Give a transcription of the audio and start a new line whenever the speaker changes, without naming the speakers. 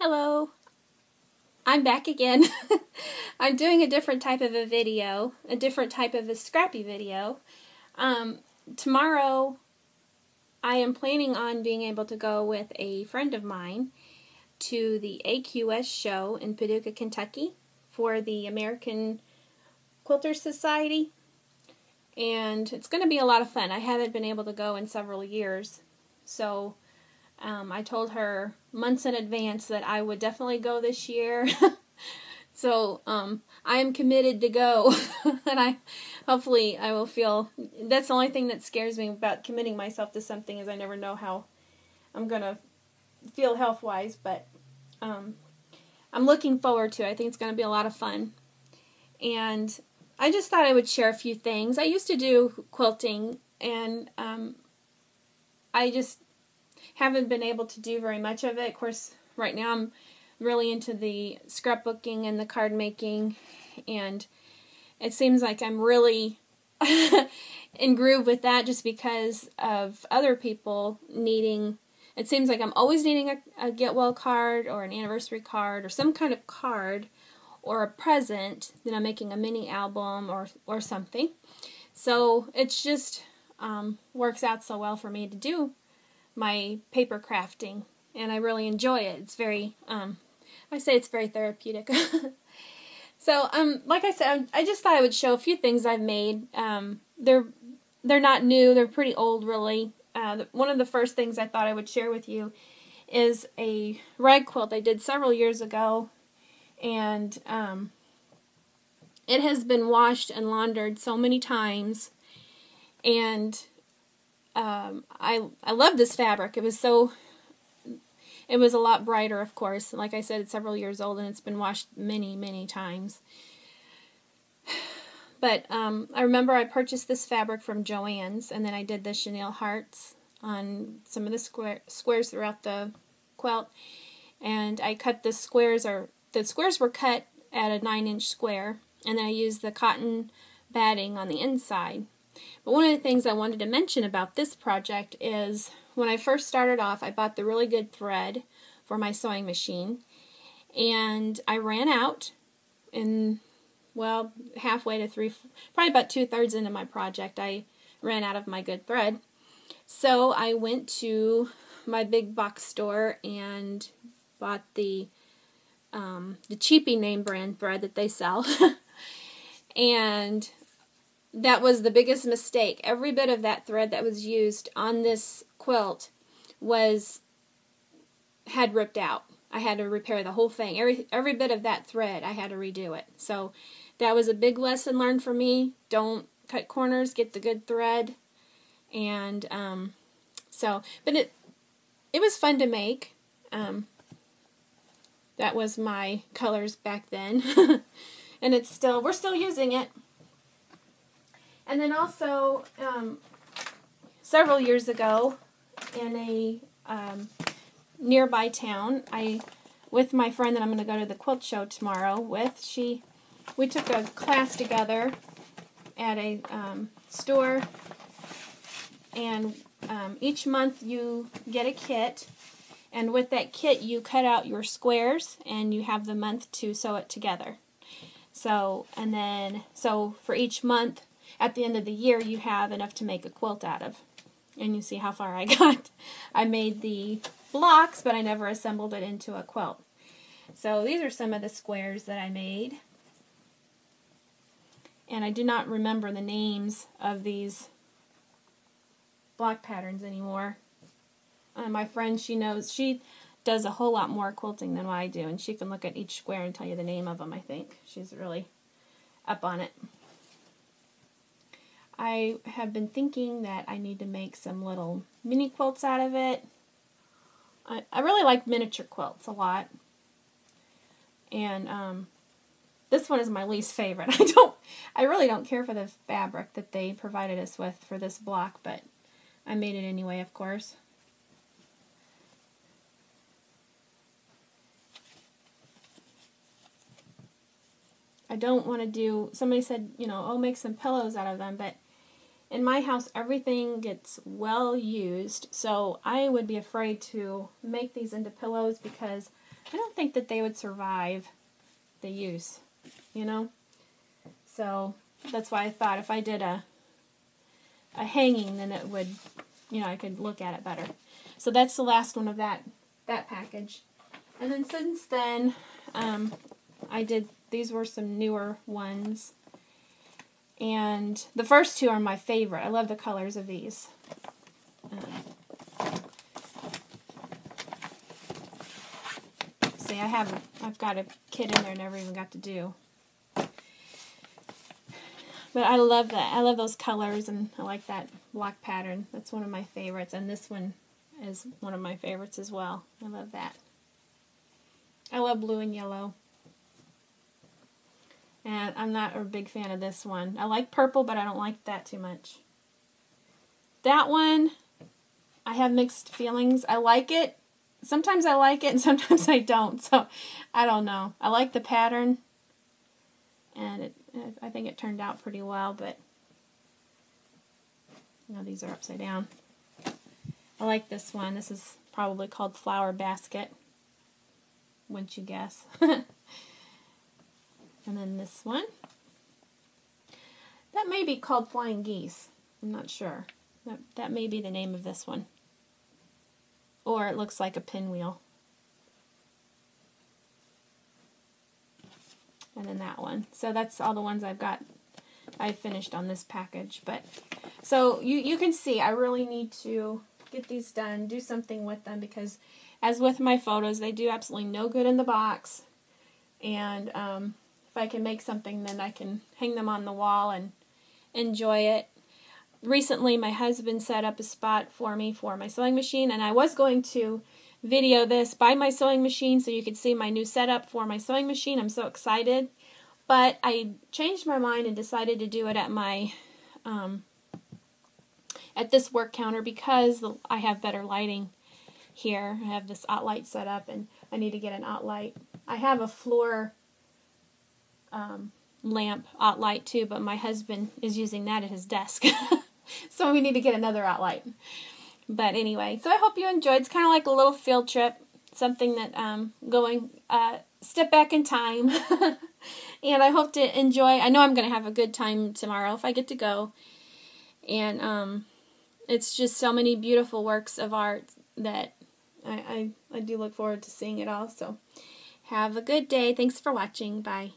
Hello, I'm back again. I'm doing a different type of a video, a different type of a Scrappy video. Tomorrow I am planning on being able to go with a friend of mine to the AQS show in Paducah, Kentucky for the American Quilter Society. And it's going to be a lot of fun. I haven't been able to go in several years, so I told her months in advance that I would definitely go this year. So I am committed to go, and hopefully I will feel. That's the only thing that scares me about committing myself to something, is I never know how I'm gonna feel health-wise. But I'm looking forward to it. I think it's gonna be a lot of fun, and I just thought I would share a few things. I used to do quilting, and I just haven't been able to do very much of it. Of course, right now I'm really into the scrapbooking and the card making, and it seems like I'm really in groove with that just because of other people needing. It seems like I'm always needing a get well card or an anniversary card or some kind of card or a present that I'm making a mini album or something. So it's just works out so well for me to do my paper crafting, and I really enjoy it. It's very, I say it's very therapeutic. So, like I said, I just thought I would show a few things I've made. They're not new. They're pretty old, really. One of the first things I thought I would share with you is a rag quilt I did several years ago, and it has been washed and laundered so many times, and I love this fabric. It was a lot brighter, of course. Like I said, it's several years old and it's been washed many, many times. But I remember I purchased this fabric from Joann's, and then I did the chenille hearts on some of the squares throughout the quilt. And I cut the squares were cut at a 9-inch square, and then I used the cotton batting on the inside. But one of the things I wanted to mention about this project is when I first started off, I bought the really good thread for my sewing machine, and I ran out in, well, halfway to probably about 2/3 into my project, I ran out of my good thread. So I went to my big box store and bought the cheapy name brand thread that they sell. And that was the biggest mistake. Every bit of that thread that was used on this quilt had ripped out. I had to repair the whole thing. Every bit of that thread, I had to redo it. So that was a big lesson learned for me. Don't cut corners, get the good thread. And but it was fun to make. That was my colors back then. And we're still using it. And then also, several years ago, in a nearby town, with my friend that I'm going to go to the quilt show tomorrow with, we took a class together at a store, and each month you get a kit, and with that kit you cut out your squares, and you have the month to sew it together. So for each month, at the end of the year, you have enough to make a quilt out of. And you see how far I got. I made the blocks, but I never assembled it into a quilt. So these are some of the squares that I made. And I do not remember the names of these block patterns anymore. My friend, she does a whole lot more quilting than what I do, and she can look at each square and tell you the name of them, I think. She's really up on it. I have been thinking that I need to make some little mini quilts out of it. I really like miniature quilts a lot. And this one is my least favorite. I really don't care for the fabric that they provided us with for this block, but I made it anyway, of course. I don't want to do, somebody said, oh, make some pillows out of them, but in my house, everything gets well used, so I would be afraid to make these into pillows because I don't think that they would survive the use, you know. So that's why I thought if I did a hanging, then it would, you know, I could look at it better. So that's the last one of that package. And then since then, these were some newer ones. And the first two are my favorite. I love the colors of these. See, I've got a kit in there I never even got to do. But I love that. I love those colors, and I like that block pattern. That's one of my favorites, and this one is one of my favorites as well. I love that. I love blue and yellow. And I'm not a big fan of this one. I like purple, but I don't like that too much. That one, I have mixed feelings. I like it. Sometimes I like it, and sometimes I don't. So, I don't know. I like the pattern, and I think it turned out pretty well, but now these are upside down. I like this one. This is probably called Flower Basket. Wouldn't you guess? And then this one. That may be called Flying Geese. I'm not sure. That may be the name of this one. Or it looks like a pinwheel. And then that one. So that's all the ones I've finished on this package. But so you can see I really need to get these done, do something with them, because as with my photos, they do absolutely no good in the box. And if I can make something, then I can hang them on the wall and enjoy it. Recently, my husband set up a spot for me for my sewing machine, and I was going to video this by my sewing machine so you could see my new setup for my sewing machine. I'm so excited. But I changed my mind and decided to do it at my at this work counter because I have better lighting here. I have this OttLight set up, and I need to get an OttLight. I have a floor lamp OttLight too, but my husband is using that at his desk. So we need to get another OttLight. But anyway, so I hope you enjoyed. It's kind of like a little field trip, something that going step back in time. And I hope to enjoy. I know I'm going to have a good time tomorrow if I get to go. And it's just so many beautiful works of art that I do look forward to seeing it all. So have a good day. Thanks for watching. Bye.